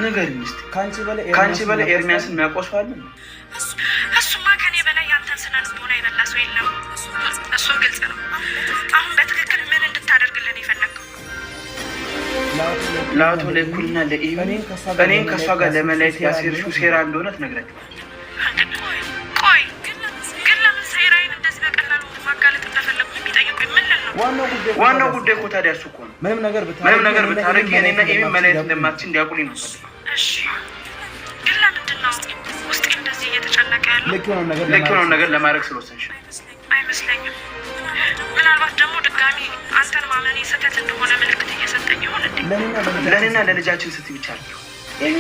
ንገሪኝ እስቲ ካንቺ በላይ ኤርሚያስን የሚያቆሰው አለ? እሱማ ከኔ በላይ ያንተን ስነ ልቦና የበላ ሰው የለም። እሱ ግልጽ ነው። አሁን በትክክል ምን እንድታደርግልን የፈለግከው? ለአቶ ለኩልና ለኢዩ እኔን ከእሷ ጋር ለመለየት ያሴርሽው ሴራ እንደሆነ ትነግራቸዋለሽ። ቆይ ግን ለምን ሴራዬን እንደዚህ በቀላሉ ማጋለጥ እንደፈለጉ የሚጠይቁኝ ምን ልል ነው? ዋናው ጉዳይ እኮ ታዲያ እሱ እኮ ነው። ምንም ነገር ብታረጊ እኔና ኤሚ መለየት እንደማትችል እንዲያውቁልኝ ነው። እሺ ግን ለምንድን ነው ውስጤ እንደዚህ እየተጨነቀ ያለው? ልክ የሆነውን ነገር ለማድረግ ስለወሰንሽ አይመስለኝም። ምናልባት ደግሞ ድጋሚ አንተን ማመኔ ስህተት እንደሆነ ምልክት እየሰጠኝ ይሆን እንዴ? ለእኔና ለልጃችን ስትይ ብቻ ነው። ኤሚ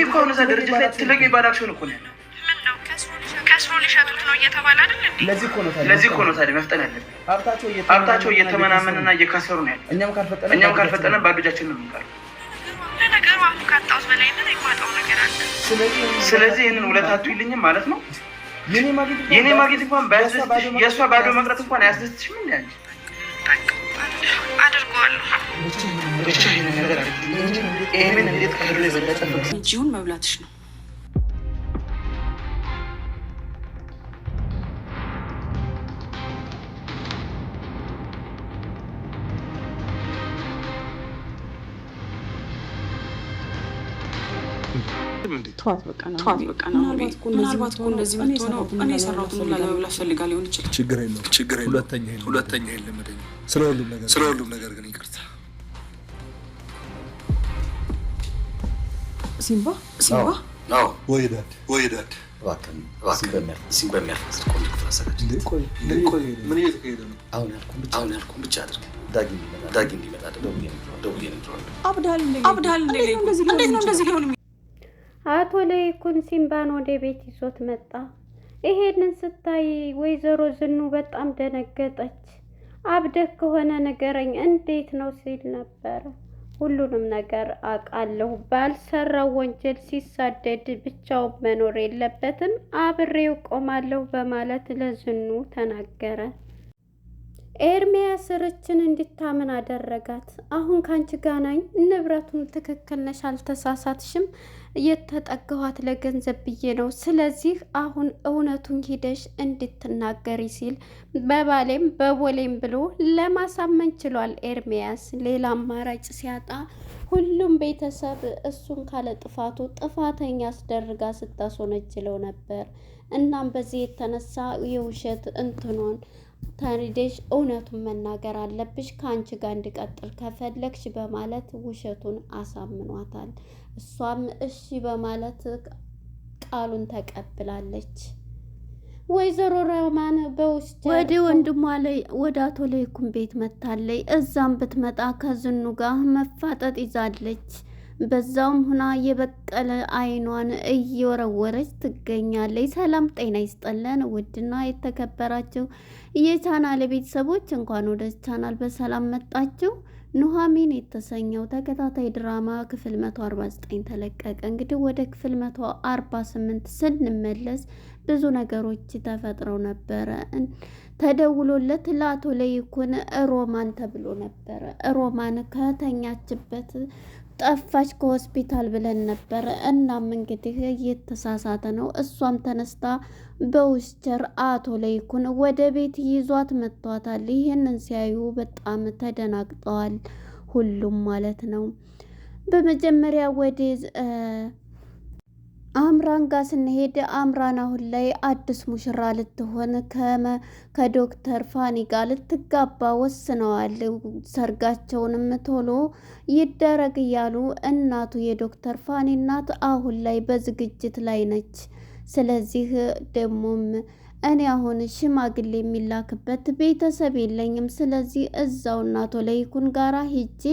እኮ አሁን እዛ ድርጅት ላይ ትልቅ የሚባል አክሲዮን እኮ ነው ያለው። ምን ነው ከስሮ ሊሸጡት ነው እየተባለ አይደል እንዴ? ለዚህ እኮ ነው ታዲያ መፍጠን ያለብን። ሀብታቸው እየተመናመንና እየካሰሩ ነው ያለው። እኛም ካልፈጠነን ባዶ እጃችንን ነው የምንቀረው። ለነገሩ አሁን ካጣሁት በላይ ምን የማጣው ነገር አለ? ስለዚህ ይህንን ውለታ አትይልኝም ማለት ነው? የኔ ማግኘት እንኳን ባያስደስትሽ የእሷ ባዶ መቅረት እንኳን አያስደስትሽ? ምን ያንቺ አድርገዋለሁ። ብቻ ይህን ነገር አድርጊልኝ። ይህንን እንዴት ከህሉ የበለጠ እጅውን መብላትሽ ነው። ምናልባት እኮ እንደዚህ የምትሆነው እኔ የሰራሁትን ሁላ ለመብላት ፈልጋ ሊሆን ይችላል። ችግር የለውም። ሁለተኛ የለመደኝ። ስለ ሁሉም ነገር ግን ይቅርታ። ሲምባ ወይ ዳድ ምን እየተካሄደ ነው? አሁን ያልኩህን ብቻ አድርግ። ዳጊ እንዲመጣ ደውዬ ነግረዋለሁ። አብዳል እንዴት ነው እንደዚህ ሊሆን? አቶ ለይኩን ሲምባን ወደ ቤት ይዞት መጣ። ይሄንን ስታይ ወይዘሮ ዝኑ በጣም ደነገጠች። አብደህ ከሆነ ንገረኝ እንዴት ነው ሲል ነበረ። ሁሉንም ነገር አውቃለሁ፣ ባልሰራው ወንጀል ሲሳደድ ብቻውን መኖር የለበትም፣ አብሬው ቆማለሁ በማለት ለዝኑ ተናገረ። ኤርሚያስ ርችን እንድታምን አደረጋት። አሁን ካንቺ ጋር ነኝ፣ ንብረቱን ትክክል ነሽ፣ አልተሳሳትሽም፣ የተጠጋኋት ለገንዘብ ብዬ ነው። ስለዚህ አሁን እውነቱን ሂደሽ እንድትናገሪ ሲል በባሌም በቦሌም ብሎ ለማሳመን ችሏል ኤርሚያስ። ሌላ አማራጭ ሲያጣ ሁሉም ቤተሰብ እሱን ካለ ጥፋቱ ጥፋተኛ አስደርጋ ስታስወነጅለው ነበር። እናም በዚህ የተነሳ የውሸት እንትኖን ታሪዴሽ እውነቱን መናገር አለብሽ ከአንቺ ጋር እንዲቀጥል ከፈለግሽ በማለት ውሸቱን አሳምኗታል። እሷም እሺ በማለት ቃሉን ተቀብላለች። ወይዘሮ ሮማን በውስጥ ወደ ወንድሟ ላይ ወደ አቶ ለይኩን ቤት መታለች። እዛም ብትመጣ ከዝኑ ጋር መፋጠጥ ይዛለች። በዛውም ሁና የበቀለ አይኗን እየወረወረች ትገኛለች። ሰላም ጤና ይስጠለን ውድና የተከበራችሁ የቻናል ቤተሰቦች እንኳን ወደ ቻናል በሰላም መጣችሁ። ኑሐሚን የተሰኘው ተከታታይ ድራማ ክፍል 149 ተለቀቀ። እንግዲህ ወደ ክፍል 148 ስንመለስ ብዙ ነገሮች ተፈጥረው ነበረ። ተደውሎለት ለአቶ ለይኩን ሮማን ተብሎ ነበረ። ሮማን ከተኛችበት ጠፋች ከሆስፒታል ብለን ነበረ። እናም እንግዲህ እየተሳሳተ ነው። እሷም ተነስታ በውስቸር አቶ ለይኩን ወደ ቤት ይዟት መጥቷታል። ይህንን ሲያዩ በጣም ተደናግጠዋል ሁሉም ማለት ነው። በመጀመሪያ ወደ አምራን ጋር ስንሄድ አምራን አሁን ላይ አዲስ ሙሽራ ልትሆን ከዶክተር ፋኒ ጋር ልትጋባ ወስነዋል። ሰርጋቸውንም ቶሎ ይደረግ እያሉ እናቱ የዶክተር ፋኒ እናት አሁን ላይ በዝግጅት ላይ ነች። ስለዚህ ደግሞም እኔ አሁን ሽማግሌ የሚላክበት ቤተሰብ የለኝም። ስለዚህ እዛው አቶ ለይኩን ጋራ ሂጄ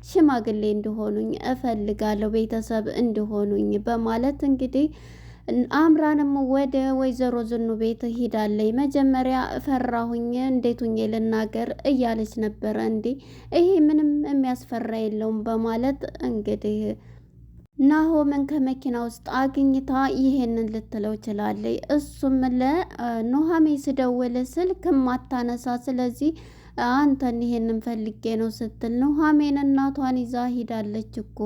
ሽማግሌ እንዲሆኑኝ እፈልጋለሁ፣ ቤተሰብ እንዲሆኑኝ በማለት እንግዲህ አምራንም ወደ ወይዘሮ ዝኑ ቤት ሂዳለች። መጀመሪያ ፈራሁኝ፣ እንዴት ሁኜ ልናገር እያለች ነበረ። እንዴ ይሄ ምንም የሚያስፈራ የለውም በማለት እንግዲህ ናሆምን ከመኪና ውስጥ አግኝታ ይሄንን ልትለው ችላለች። እሱም ለኑሐሚን ስደውል ስልክ ማታነሳ፣ ስለዚህ አንተን ይሄንን ፈልጌ ነው ስትል ኑሐሚን እናቷን ይዛ ሂዳለች እኮ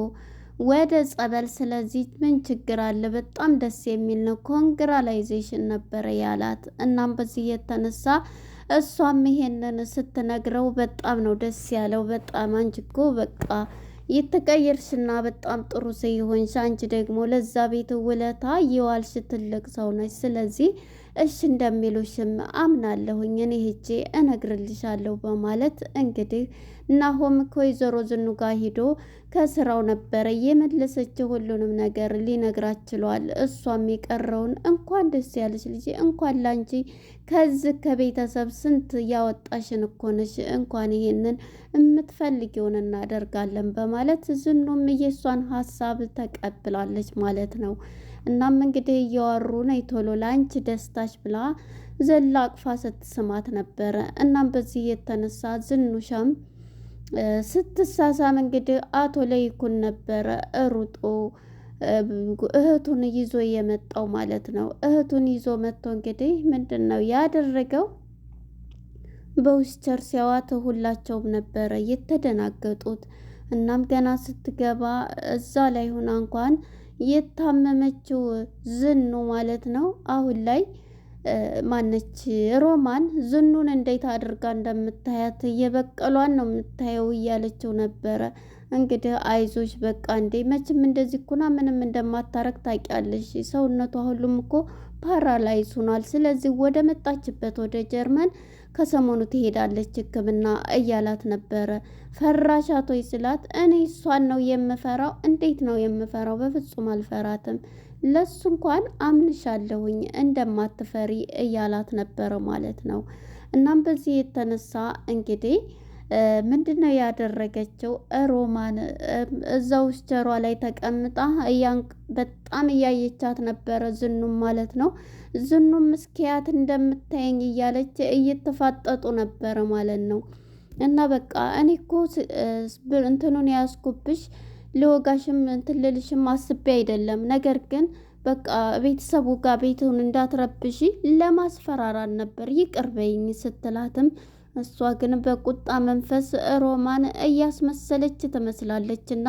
ወደ ጸበል። ስለዚህ ምን ችግር አለ? በጣም ደስ የሚል ነው፣ ኮንግራላይዜሽን ነበረ ያላት። እናም በዚህ የተነሳ እሷም ይሄንን ስትነግረው በጣም ነው ደስ ያለው። በጣም አንቺ እኮ በቃ የተቀየርሽና በጣም ጥሩ ሰው ይሆንሽ፣ አንቺ ደግሞ ለዛ ቤት ውለታ የዋልሽ ትልቅ ሰው ነች። ስለዚህ እሺ እንደሚሉሽም አምናለሁኝ፣ እኔ ሄጄ እነግርልሻለሁ በማለት እንግዲህ ናሆም ከወይዘሮ ዝኑ ጋር ሂዶ ከስራው ነበረ የመለሰችው ሁሉንም ነገር ሊነግራት ችሏል። እሷም የቀረውን እንኳን ደስ ያለሽ ልጄ፣ እንኳን ላንቺ ከዚህ ከቤተሰብ ስንት ያወጣሽን እኮ ነሽ፣ እንኳን ይሄንን የምትፈልጊውን እናደርጋለን በማለት ዝኑም የሷን ሀሳብ ተቀብላለች ማለት ነው። እናም እንግዲህ እያወሩ ነይ ቶሎ ለአንቺ ደስታች ብላ ዘላ አቅፋ ስትስማት ነበረ። እናም በዚህ የተነሳ ዝኑሻም ስትሳሳም እንግዲህ አቶ ለይኩን ነበረ ሩጦ እህቱን ይዞ የመጣው ማለት ነው። እህቱን ይዞ መጥቶ እንግዲህ ምንድን ነው ያደረገው? በውስቸር ሲያዋት ሁላቸውም ነበረ የተደናገጡት። እናም ገና ስትገባ እዛ ላይ ሆና እንኳን የታመመችው ዝኑ ማለት ነው አሁን ላይ ማነች ሮማን ዝኑን እንዴት አድርጋ እንደምታያት የበቀሏን ነው የምታየው እያለችው ነበረ። እንግዲህ አይዞሽ በቃ እንዴ መቼም እንደዚህ ኩና ምንም እንደማታረግ ታውቂያለሽ። ሰውነቷ ሁሉም እኮ ፓራላይዝ ሆኗል። ስለዚህ ወደ መጣችበት ወደ ጀርመን ከሰሞኑ ትሄዳለች ሕክምና እያላት ነበረ። ፈራሻቶች ስላት እኔ እሷን ነው የምፈራው። እንዴት ነው የምፈራው? በፍጹም አልፈራትም። ለሱ እንኳን አምንሻለሁኝ እንደማትፈሪ እያላት ነበረ ማለት ነው። እናም በዚህ የተነሳ እንግዲህ ምንድነው ያደረገችው? ሮማን እዛ ውስጥ ጀሯ ላይ ተቀምጣ በጣም እያየቻት ነበረ፣ ዝኑም ማለት ነው። ዝኑም እስኪያት እንደምታየኝ እያለች እየተፋጠጡ ነበረ ማለት ነው። እና በቃ እኔ እኮ እንትኑን ያስኩብሽ ለወጋሽም እንትን ልልሽም አስቤ አይደለም፣ ነገር ግን በቃ ቤተሰቡ ጋር ቤቱን እንዳትረብሺ ለማስፈራራት ነበር፣ ይቅር በይኝ ስትላትም እሷ ግን በቁጣ መንፈስ ሮማን እያስመሰለች ትመስላለች። እና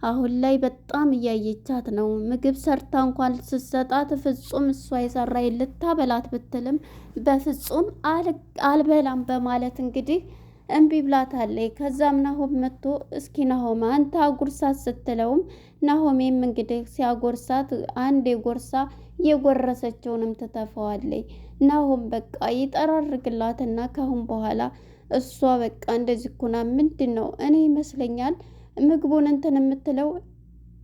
አሁን ላይ በጣም እያየቻት ነው። ምግብ ሰርታ እንኳን ስትሰጣት ፍጹም እሷ የሰራ ልታበላት ብትልም በፍጹም አልበላም በማለት እንግዲህ እምቢ ብላታለች። ከዛም ናሆም መጥቶ እስኪ ናሆም አንተ አጉርሳት ስትለውም ናሆሜም እንግዲህ ሲያጎርሳት አንዴ ጎርሳ የጎረሰችውንም ትተፈዋለች። ናሆም በቃ ይጠራርግላትና ካሁን በኋላ እሷ በቃ እንደዚህ ኩና ምንድን ነው እኔ ይመስለኛል ምግቡን እንትን የምትለው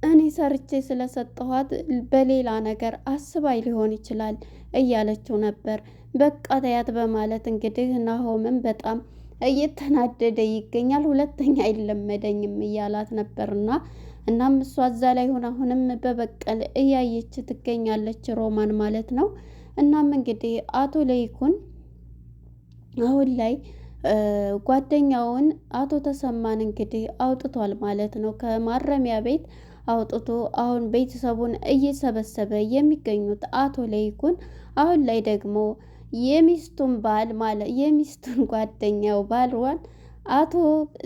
እኔ ሰርቼ ስለሰጠኋት በሌላ ነገር አስባይ ሊሆን ይችላል እያለችው ነበር። በቃ ተያት በማለት እንግዲህ ናሆምም በጣም እየተናደደ ይገኛል። ሁለተኛ አይለመደኝም እያላት ነበርና እናም እሷ እዛ ላይ ሆና አሁንም በበቀል እያየች ትገኛለች ሮማን ማለት ነው። እናም እንግዲህ አቶ ለይኩን አሁን ላይ ጓደኛውን አቶ ተሰማን እንግዲህ አውጥቷል ማለት ነው። ከማረሚያ ቤት አውጥቶ አሁን ቤተሰቡን እየሰበሰበ የሚገኙት አቶ ለይኩን አሁን ላይ ደግሞ የሚስቱን ባል ማለት የሚስቱን ጓደኛው ባልዋን አቶ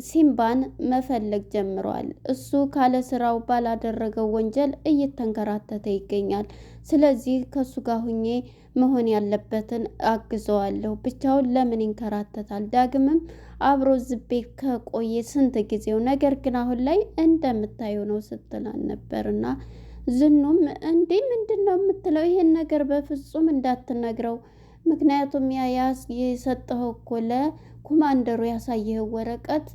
ሲምባን መፈለግ ጀምሯል። እሱ ካለ ስራው ባላደረገው ወንጀል እየተንከራተተ ይገኛል። ስለዚህ ከሱ ጋር ሁኜ መሆን ያለበትን አግዘዋለሁ። ብቻውን ለምን ይንከራተታል? ዳግምም አብሮ ዝቤ ከቆየ ስንት ጊዜው። ነገር ግን አሁን ላይ እንደምታዩ ነው ስትላን ነበርና ዝኑም እንዴ ምንድን ነው የምትለው? ይሄን ነገር በፍጹም እንዳትነግረው፣ ምክንያቱም ያስ የሰጠኸው እኮ ለኮማንደሩ ያሳየኸው ወረቀት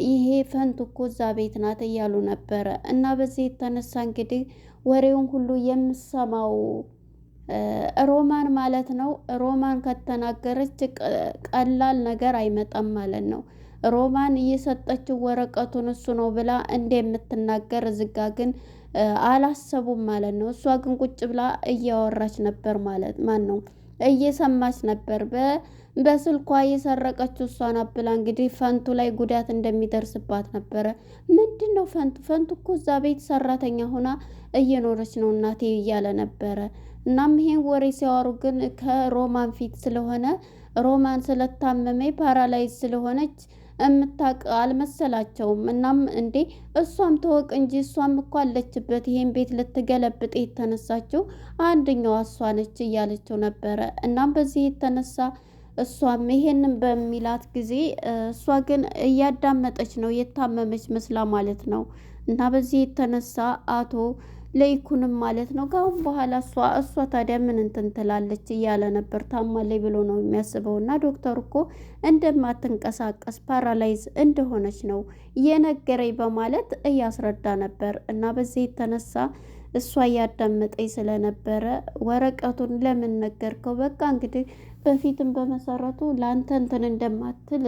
ይሄ ፈንቱ እኮ እዛ ቤት ናት እያሉ ነበረ። እና በዚህ የተነሳ እንግዲህ ወሬውን ሁሉ የምሰማው ሮማን ማለት ነው። ሮማን ከተናገረች ቀላል ነገር አይመጣም ማለት ነው። ሮማን እየሰጠችው ወረቀቱን እሱ ነው ብላ እንደምትናገር ዝጋ ግን አላሰቡም ማለት ነው። እሷ ግን ቁጭ ብላ እያወራች ነበር ማለት ማን ነው እየሰማች ነበር። በስልኳ የሰረቀችው እሷ ናት ብላ እንግዲህ ፈንቱ ላይ ጉዳት እንደሚደርስባት ነበረ። ምንድን ነው ፈንቱ እኮ እዛ ቤት ሰራተኛ ሆና እየኖረች ነው እናቴ እያለ ነበረ። እናም ይሄን ወሬ ሲያወሩ ግን ከሮማን ፊት ስለሆነ ሮማን ስለታመመ ፓራላይዝ ስለሆነች እምታውቅ አልመሰላቸውም። እናም እንዴ እሷም ተወቅ እንጂ እሷም እኮ አለችበት ይሄን ቤት ልትገለብጥ የተነሳችው አንደኛዋ እሷ ነች እያለችው ነበረ። እናም በዚህ የተነሳ እሷም ይሄንን በሚላት ጊዜ እሷ ግን እያዳመጠች ነው የታመመች መስላ ማለት ነው። እና በዚህ የተነሳ አቶ ለይኩንም ማለት ነው ካሁን በኋላ እሷ ታዲያ ምን እንትን ትላለች እያለ ነበር። ታማለች ብሎ ነው የሚያስበው። እና ዶክተሩ እኮ እንደማትንቀሳቀስ ፓራላይዝ እንደሆነች ነው የነገረኝ በማለት እያስረዳ ነበር። እና በዚህ የተነሳ እሷ እያዳመጠኝ ስለነበረ ወረቀቱን ለምን ነገርከው? በቃ እንግዲህ በፊትም በመሰረቱ ለአንተ እንትን እንደማትል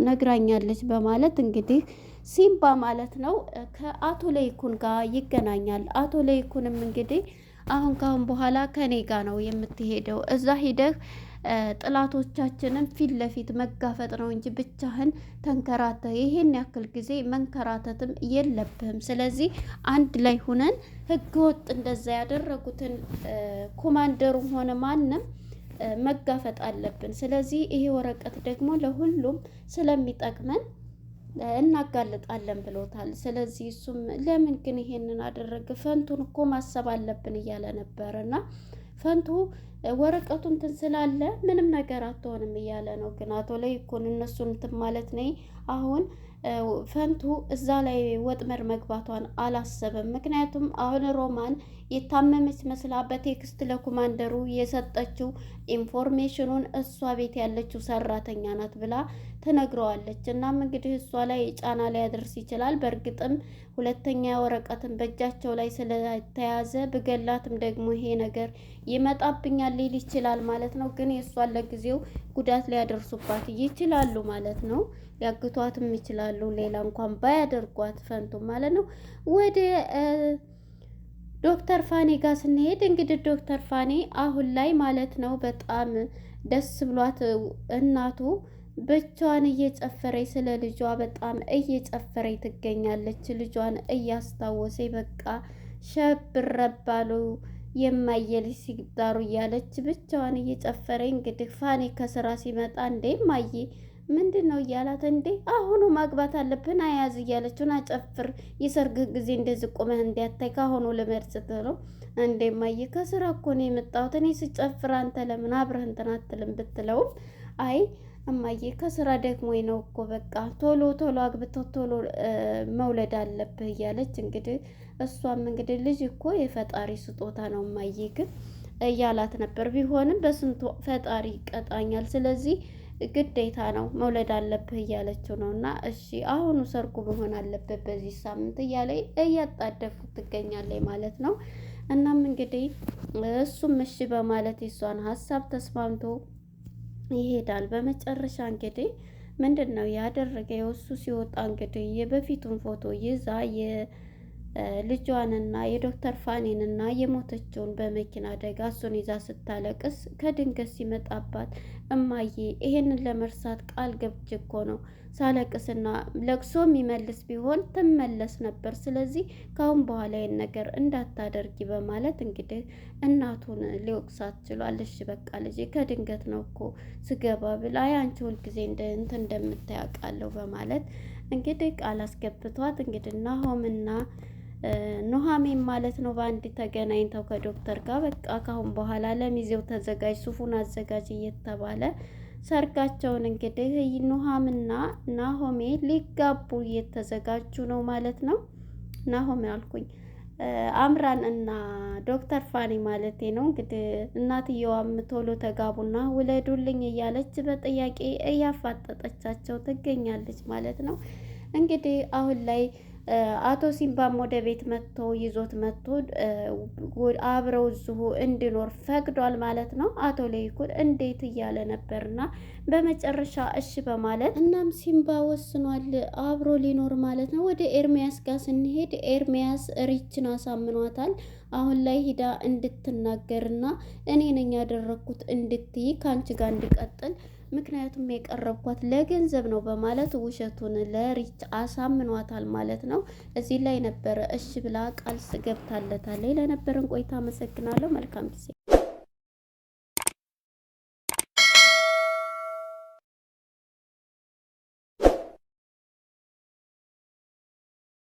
ነግራኛለች በማለት እንግዲህ ሲምባ ማለት ነው ከአቶ ለይኩን ጋር ይገናኛል። አቶ ለይኩንም እንግዲህ ካሁን በኋላ ከኔ ጋር ነው የምትሄደው። እዛ ሂደህ ጥላቶቻችንን ፊት ለፊት መጋፈጥ ነው እንጂ ብቻህን ተንከራተህ ይሄን ያክል ጊዜ መንከራተትም የለብህም። ስለዚህ አንድ ላይ ሁነን ህገወጥ እንደዛ ያደረጉትን ኮማንደሩም ሆነ ማንም መጋፈጥ አለብን። ስለዚህ ይሄ ወረቀት ደግሞ ለሁሉም ስለሚጠቅመን እናጋልጣለን ብሎታል። ስለዚህ እሱም ለምን ግን ይሄንን አደረገ? ፈንቱን እኮ ማሰብ አለብን እያለ ነበር። እና ፈንቱ ወረቀቱን እንትን ስላለ ምንም ነገር አትሆንም እያለ ነው። ግን አቶ ለይኩን እነሱን እንትን ማለት ነይ አሁን ፈንቱ እዛ ላይ ወጥመድ መግባቷን አላሰበም። ምክንያቱም አሁን ሮማን የታመመች መስላ በቴክስት ለኮማንደሩ የሰጠችው ኢንፎርሜሽኑን እሷ ቤት ያለችው ሰራተኛ ናት ብላ ትነግረዋለች። እናም እንግዲህ እሷ ላይ ጫና ሊያደርስ ይችላል። በእርግጥም ሁለተኛ ወረቀትን በእጃቸው ላይ ስለተያዘ ብገላትም ደግሞ ይሄ ነገር ይመጣብኛል ሊል ይችላል ማለት ነው። ግን የእሷን ለጊዜው ጉዳት ሊያደርሱባት ይችላሉ ማለት ነው። ሊያግቷትም ይችላሉ። ሌላ እንኳን ባያደርጓት ፈንቱ ማለት ነው። ወደ ዶክተር ፋኒ ጋር ስንሄድ እንግዲህ ዶክተር ፋኒ አሁን ላይ ማለት ነው በጣም ደስ ብሏት እናቱ ብቻዋን እየጨፈረች ስለ ልጇ በጣም እየጨፈረች ትገኛለች። ልጇን እያስታወሰ በቃ ሸብረባሉ የማየልሽ ሲዳሩ እያለች ብቻዋን እየጨፈረች እንግዲህ ፋኒ ከስራ ሲመጣ እንዴ ማየ ምንድን ነው እያላት፣ እንዴ አሁኑ ማግባት አለብን አያዝ እያለችውን አጨፍር የሰርግ ጊዜ እንደዚህ ቁመህ እንዲያታይ ካሁኑ ልመርጽት ነው እንዴ ማየ ከስራ እኮ ነው የመጣሁት እኔ ስጨፍር አንተ ለምን አብረህ እንትን አትልም ብትለውም አይ እማዬ ከስራ ደግሞ ነው እኮ በቃ ቶሎ አግብተው ቶሎ መውለድ አለብህ እያለች እንግዲህ እሷም እንግዲህ ልጅ እኮ የፈጣሪ ስጦታ ነው እማዬ ግን እያላት ነበር። ቢሆንም በስንቱ ፈጣሪ ይቀጣኛል፣ ስለዚህ ግዴታ ነው መውለድ አለብህ እያለችው ነው። እና እሺ አሁኑ ሰርጉ መሆን አለበት በዚህ ሳምንት እያለ እያጣደፉ ትገኛለች ማለት ነው። እናም እንግዲህ እሱም እሺ በማለት የሷን ሀሳብ ተስማምቶ ይሄዳል። በመጨረሻ እንግዲህ ምንድን ነው ያደረገ የወሱ ሲወጣ እንግዲህ የበፊቱን ፎቶ ይዛ የልጇንና የዶክተር ፋኒንና የሞተችውን በመኪና አደጋ እሱን ይዛ ስታለቅስ ከድንገት ሲመጣባት እማዬ ይሄንን ለመርሳት ቃል ገብቼ እኮ ነው ሳለቅስና ለቅሶ የሚመልስ ቢሆን ትመለስ ነበር። ስለዚህ ካሁን በኋላ ይህን ነገር እንዳታደርጊ በማለት እንግዲህ እናቱን ሊወቅሳት ችሏል። እሺ በቃ ልጄ ከድንገት ነው እኮ ስገባ ብላ አንቺ ሁልጊዜ እንትን እንደምታያውቃለሁ በማለት እንግዲህ ቃል አስገብቷት እንግዲህ ናሆምና ኑሃሚን ማለት ነው በአንድ ተገናኝተው ከዶክተር ጋር በቃ ካሁን በኋላ ለሚዜው ተዘጋጅ ሱፉን አዘጋጅ እየተባለ ሰርጋቸውን እንግዲህ ኑሃምና ናሆሜ ሊጋቡ እየተዘጋጁ ነው ማለት ነው። ናሆሜ አልኩኝ አምራን እና ዶክተር ፋኒ ማለቴ ነው። እንግዲህ እናትየዋም ቶሎ ተጋቡና ውለዱልኝ እያለች በጥያቄ እያፋጠጠቻቸው ትገኛለች ማለት ነው። እንግዲህ አሁን ላይ አቶ ሲምባም ወደ ቤት መጥቶ ይዞት መጥቶ አብረው እዚሁ እንዲኖር ፈቅዷል ማለት ነው። አቶ ለይኩን እንዴት እያለ ነበርና በመጨረሻ እሺ በማለት እናም ሲምባ ወስኗል አብሮ ሊኖር ማለት ነው። ወደ ኤርሚያስ ጋር ስንሄድ ኤርሚያስ ሪችን አሳምኗታል። አሁን ላይ ሂዳ እንድትናገርና እኔ ነኝ ያደረኩት እንድትይ ከአንቺ ጋር እንዲቀጥል ምክንያቱም የቀረብኳት ለገንዘብ ነው በማለት ውሸቱን ለሪች አሳምኗታል ማለት ነው። እዚህ ላይ ነበረ እሺ ብላ ቃል ገብታለታለች። ለነበረን ቆይታ አመሰግናለሁ። መልካም ጊዜ